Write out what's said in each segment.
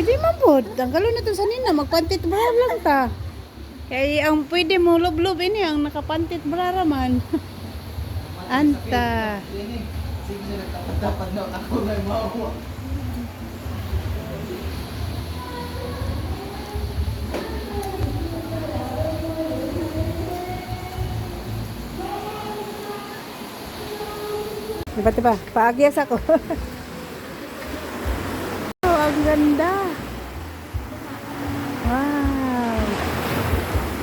Pwede man po. Tanggalon na to sa nina. Magpantit bra lang ta. Kaya ang pwede mo lublob ini ang nakapantit bra raman. Anta. Sige, dapat daw ako na mawa. Diba? Paagyas ako. Oh, ang ganda. Wow.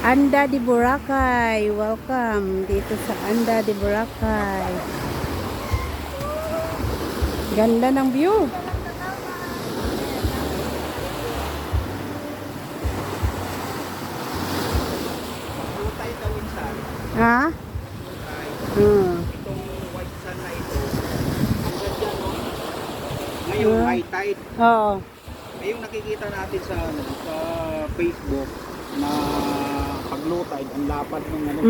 Anda di Boracay. Welcome dito sa Anda di Boracay. Ganda ng view. Lutay daw insan. Ha? Hmm. Itong white sun na ito. Hanggang dyan, no? Ngayon, high tide. Oo. Ay, yung nakikita natin sa Facebook na pag low tide, ang lapad ng ano.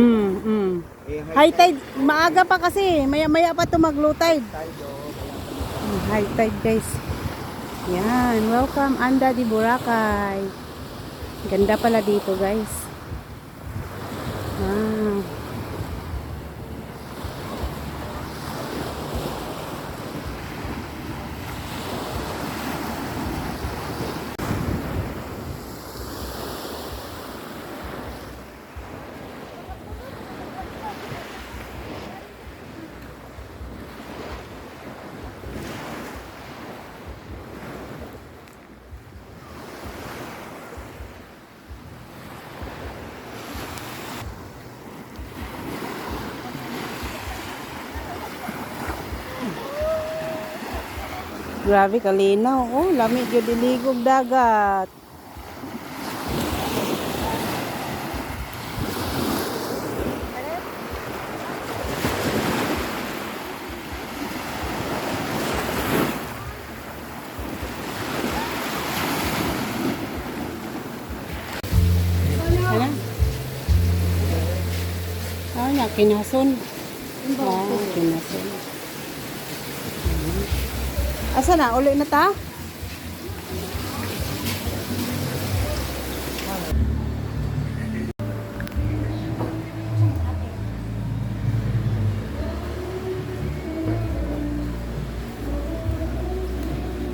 Eh, High tide, maaga pa kasi. Maya-maya pa ito mag-low tide. tide, oh, High tide guys. Yan, welcome Anda di Boracay. Ganda pala dito guys. Wow. Grabe kalinaw. Oh, lamig gyud iligog dagat. Ano? Ah, nya kinason. Ah, kinason. Asa na? Uli na ta?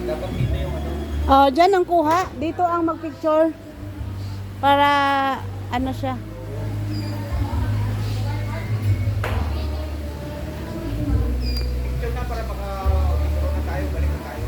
dapat dito yung ano. Oh, dyan ang kuha. Dito ang magpicture. Para ano siya. Picture na para baka picture na tayo, balik na tayo.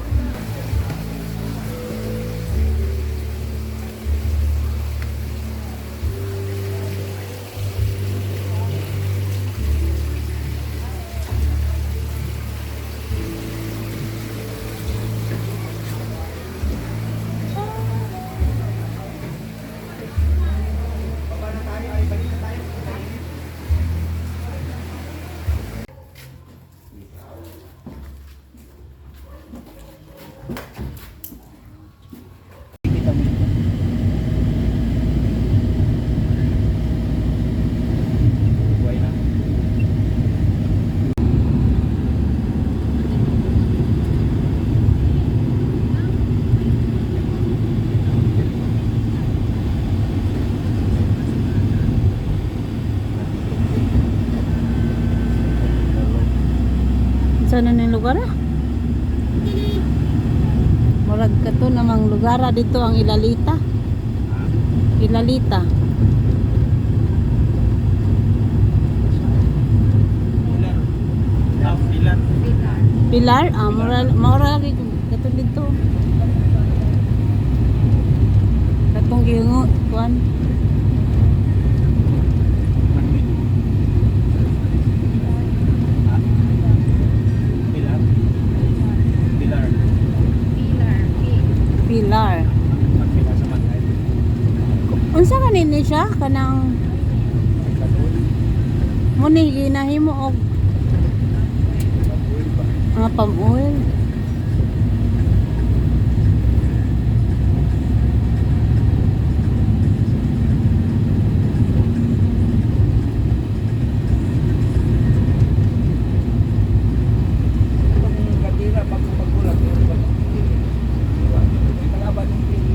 Baba na tayo, ay balik na tayo. Kita mo. Buhay na. Saan na yung lugar ah? Murag ka to namang lugar ah. Dito ang Ilalita. Ilalita. Pilar. Pilar? Ah, mura lagi kato dito. Katong gingo. Kuan. Pilar. Pilar. Pilar. Magpila sa Manay. Unsa kanini siya? Kanang muni ginahimo og mga palm-oil. Itong gatira pag pagbulag. Ito kalaban ng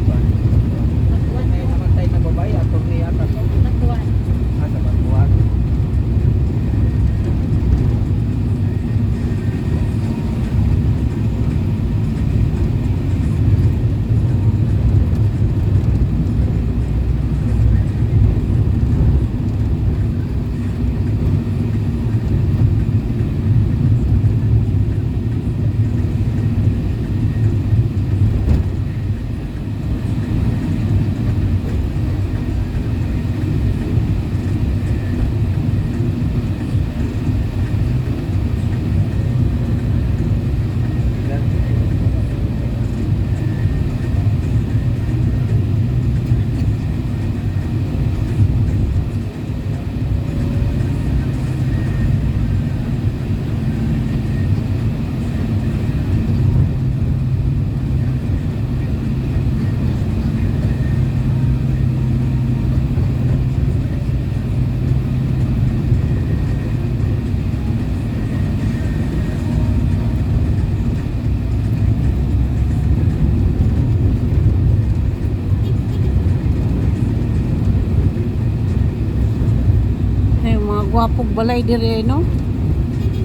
wapog balay dire no.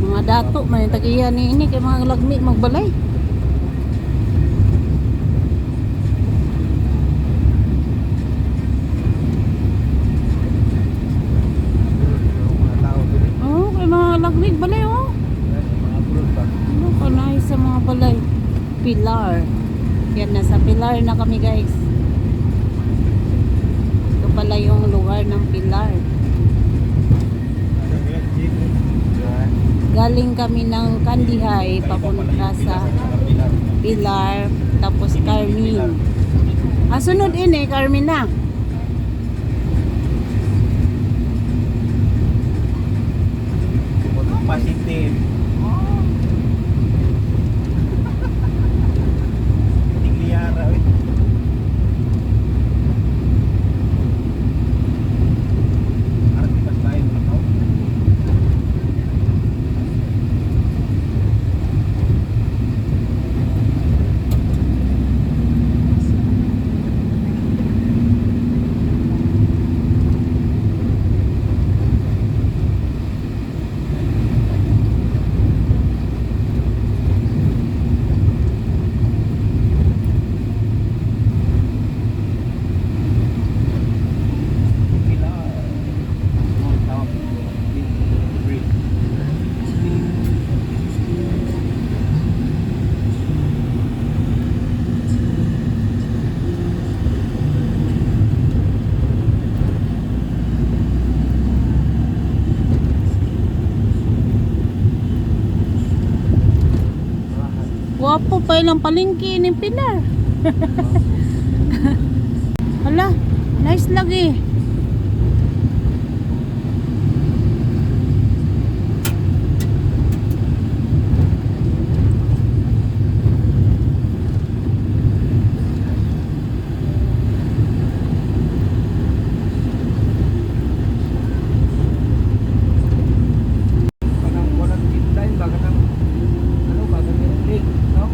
Mga dato man tagiya ni ini kay mga lagmi magbalay. Mga tao dito. Oh, kay mga lagmi balay oh. Mga abroad pa. Ano kanay sa mga balay. Pilar. Yan nasa Pilar na kami guys. Ito pala yung lugar ng Pilar. Galing kami ng Kandihay papunta sa Pilar tapos Carmen. Ah, sunod ini Carmen na. Positive. Tigliyara eh. Arti pas tayo ano? Wapo pa ilang palengke ni Pilar. Hala, nice lagi. Walang tindahan baka nang ano baka nang lake, no?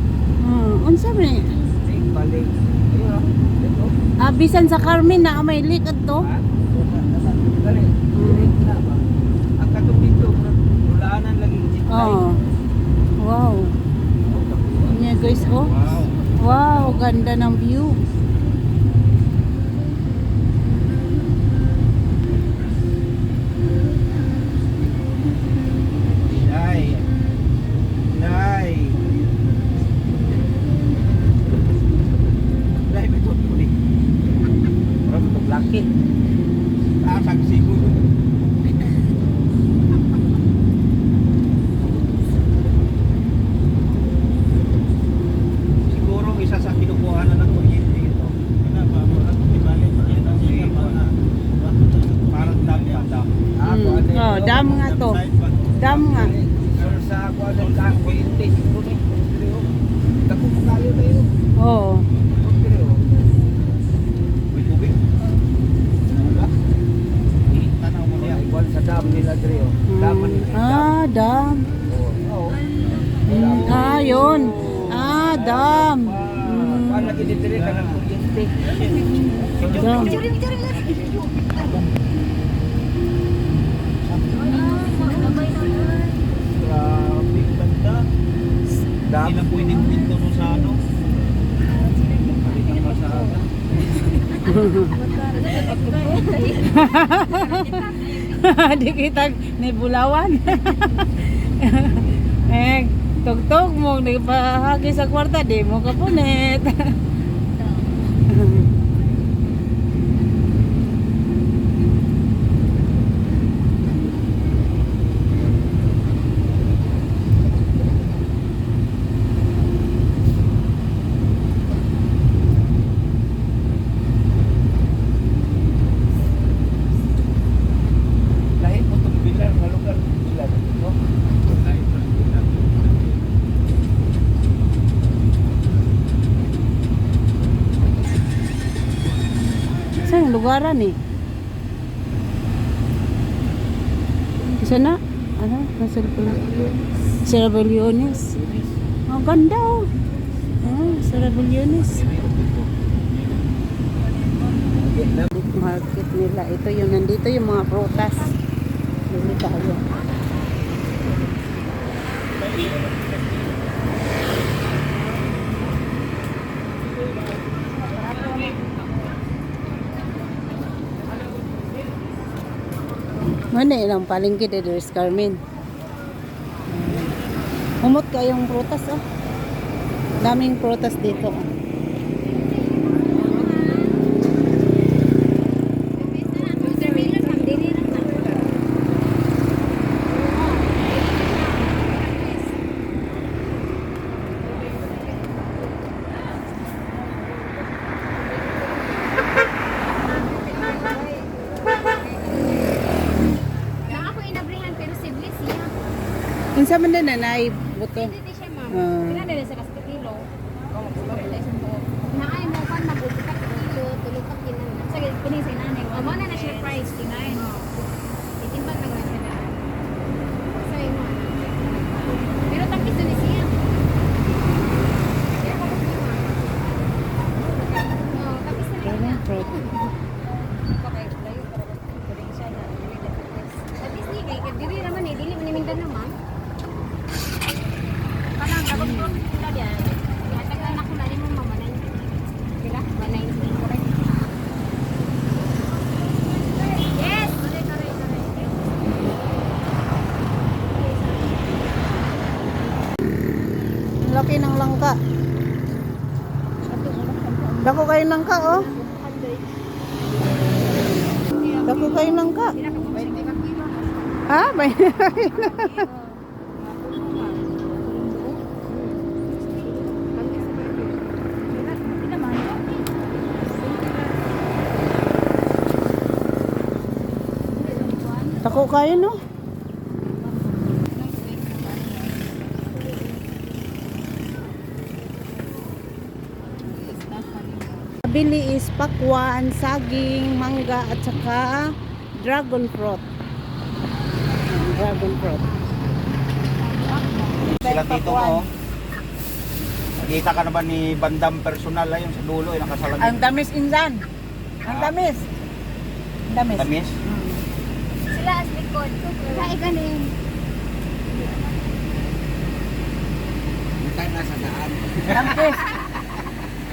Unsa man? Lake balik. Ayun ah. Ito. Bisan sa Carmen na may likod to. Ha? Dali. Lake na ba? Ang katong dito, ulaanan lagi jeep line. Oh. Wow. Yan guys, oh. Wow. Wow, ganda ng view. Nay. Nay. Nay, may tutuli. Parang itong laki. Sasaksi ko yun. Siguro isa sa kinukuha na ng kuryente ito. Parang dam pa, dam. Oh, dam nga to. Dam nga. Pero sa ako ano lang kuryente siguro ni. Dako mo kayo na yun. Oh. May tubig? Wala. Tanaw mo niya. Igual sa dam nila Dre. Daman nila. Dam. Oo. Yun. Dam. Paano kinitiri ka ng kuryente? Dam. Grabe, ganda. Dam. Hindi na pwedeng pinto no sa ano. Palit ang pasada. Di kita ni Bulawan. Tugtog mo nagpahagi sa kwarta di mo kapunet. Lahit mo itong bilar na lugar. Bilar. No? Lahit mo itong bilar. Saan yung lugaran eh? Isa na? Ano? Serabelliones. Ang ganda oh. Serabelliones. Market nila. Ito yung nandito yung mga prutas. Bili tayo. Mana ilang palengke dito sa Carmen. Umot kayong prutas oh. Daming prutas dito. Unsa man na nanay buto? Hindi siya ma'am. Ah. Kailan nila sa kilo. Naay mo kan mabuti ka kilo, tulog ka kinan. Sa kini sa inanay. Amo na siya price kinain. Itimbang lang na siya. Sa imo. Pero tapos din siya. Oh, tapos na Daming fruit. At least ni kay dili naman eh, dili man ni Mindanao ma'am. Parang kapag doon sila diyan, hatag na ko na rin mo mama na yun. Sila, 190, correct? Yes! Correct. Ang laki ng langka. Dako kayo langka oh. Dako kayo langka. Ha? May Dako kayo no? Bili is pakwan, saging, mangga at saka dragon fruit. Dragon fruit. Sila tito mo. Nakita ka na ba ni Bandam personal yung sa dulo, yung nakasalamit? Ang tamis insan. Ang tamis. Ang tamis. Tamis? Sila as likod. Kaya ganin. Tayo nasa daan. Tamis.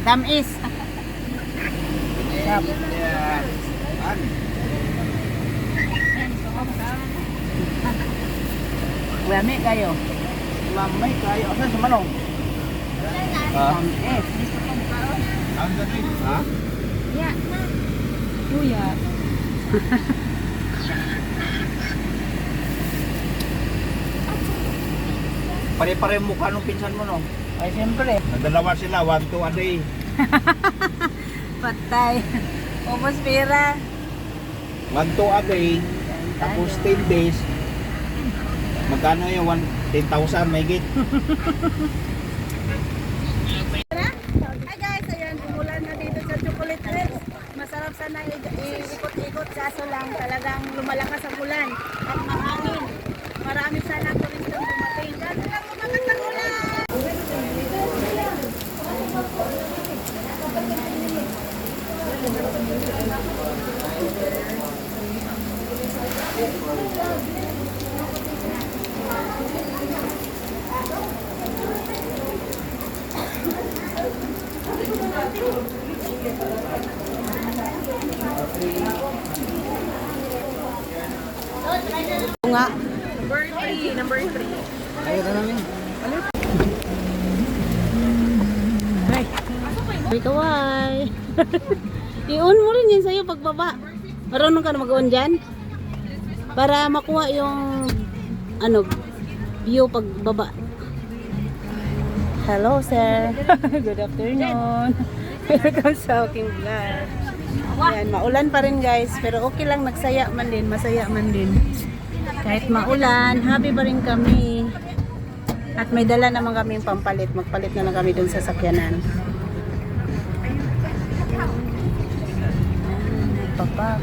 Tamis. Yeah. An? Lami kayo. Lamay kayo. Asan sa manong? Ha? Tamis. Ha? Yeah. Kuya. Pare-pare mukha nung pinsan mo, no? Ay, siyempre. Nagdalawa sila, 1, 2 a day. Patay. Ubos pera. 1, 2 a day. Tapos 10 days. Magkano yung 10,000 may git? Hi guys, ayan, umulan na dito sa Chocolate Hills. Masarap sana ikot-ikot, kaso lang talagang lumalakas ang ulan at mahangin. Marami sana turistang dumating. Kaso lang lumakas ang ulan! Nga. Number 3. Ayaw na namin. Ay. Ay, kaway. I-on mo rin yan sa'yo pagbaba. Marunong ka na mag-on dyan? Para makuha yung view pagbaba. Hello, sir. Good afternoon. Welcome sa aking vlog. Yan, maulan pa rin guys, pero okay lang, nagsaya man din, masaya man din. Kahit maulan, happy pa rin kami. At may dala naman kami pampalit, magpalit na lang kami dun sa sakyanan. Papa.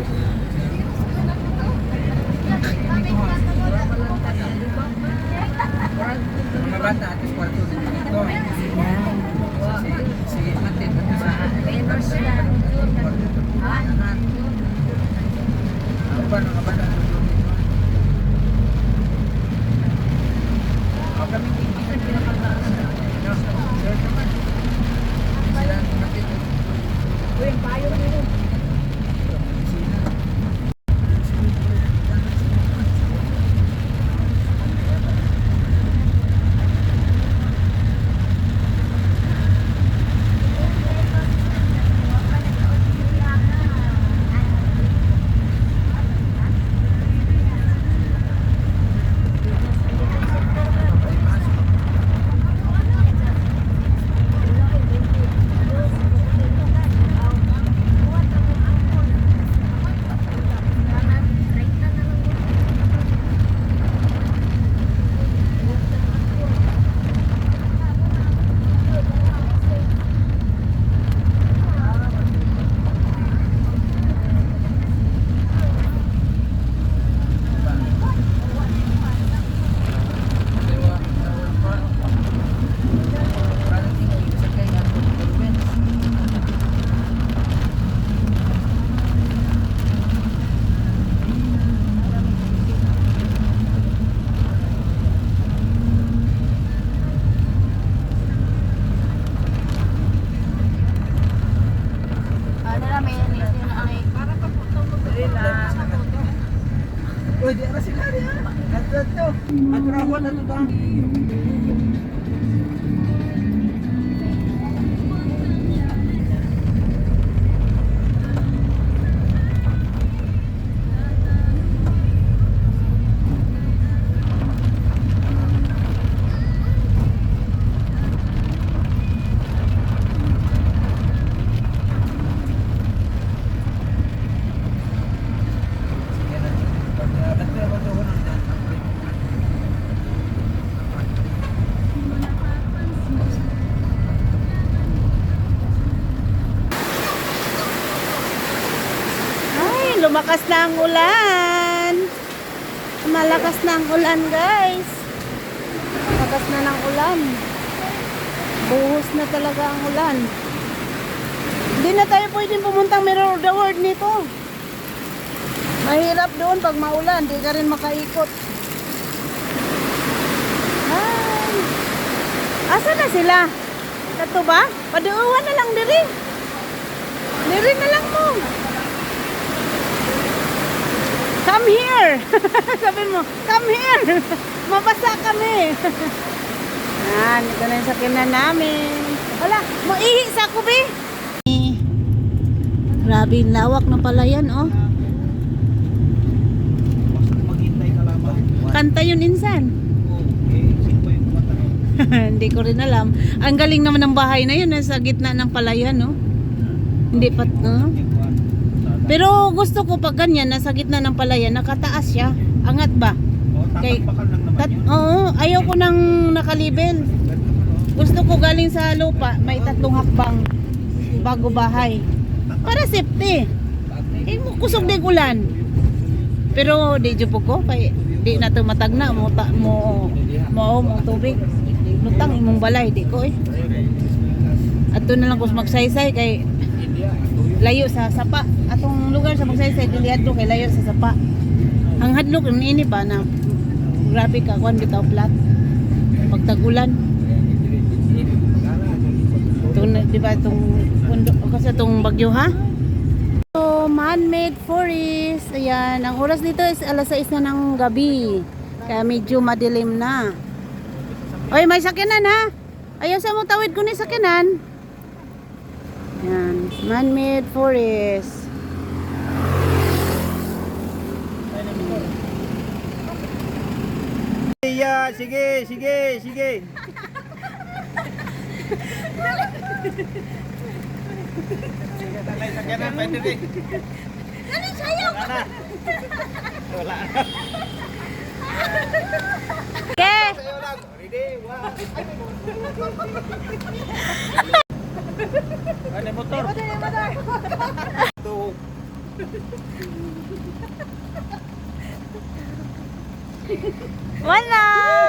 Mga bata, atis kwarto dito. Yan. Sige, matin. lang. Uy, di na sila niya. Ato. Ato na ako na ito ba? Ay, lumakas na ang ulan. Malakas na ang ulan, guys. Malakas na ng ulan. Buhos na talaga ang ulan. Hindi na tayo pwedeng pumuntang Mirror of the World nito. Mahirap doon pag maulan. Di ka rin makaikot. Ay. Asa na sila? Ito ba? Paduuan na lang diri. Diri na lang mo. Come here. Sabi mo, come here. Mabasa kami. Yan, ito na yung sakinan namin. Wala, maihi sa kubi. Grabe, yung lawak ng palayan, oh. Basta maghintay ka lamang. Kanta yun insan. Okay, sino yung kumanta nun? Hindi ko rin alam. Ang galing naman ng bahay na yun, nasa gitna ng palayan, no? Hindi pa, Pero gusto ko pag ganyan, nasa gitna ng palayan, nakataas siya. Angat ba? Kay- Tatakpakan lang naman yun. Oo, ayaw ko nang nakalibel. Gusto ko galing sa lupa, may 3 hakbang bago bahay. Para safety. Eh, kusog din ulan. Pero di jupo ko, kay di na to matagna mo mo tubig. Lutang imong balay di ko eh. Ato na lang kus magsaysay kay layo sa sapa. Atong lugar sa magsaysay dili adto kay layo sa sapa. Ang hadlok ini ba na grabe ka kwan bitaw flat. Pag tag-ulan. Ito na, di ba itong kasi itong bagyo ha? So, man-made forest. Ayan, ang oras dito is alas 6 na ng gabi. Kaya medyo madilim na. Oy, may sakinan ha? Ayaw sa mo tawid ko ni sakinan. Ayan, man-made forest. Yeah, sige. Talay sa kanan, pwede rin. Ano sayo? Wala na. Okay. Sayo lang. Ready? One. Ano motor? Ito. Wala.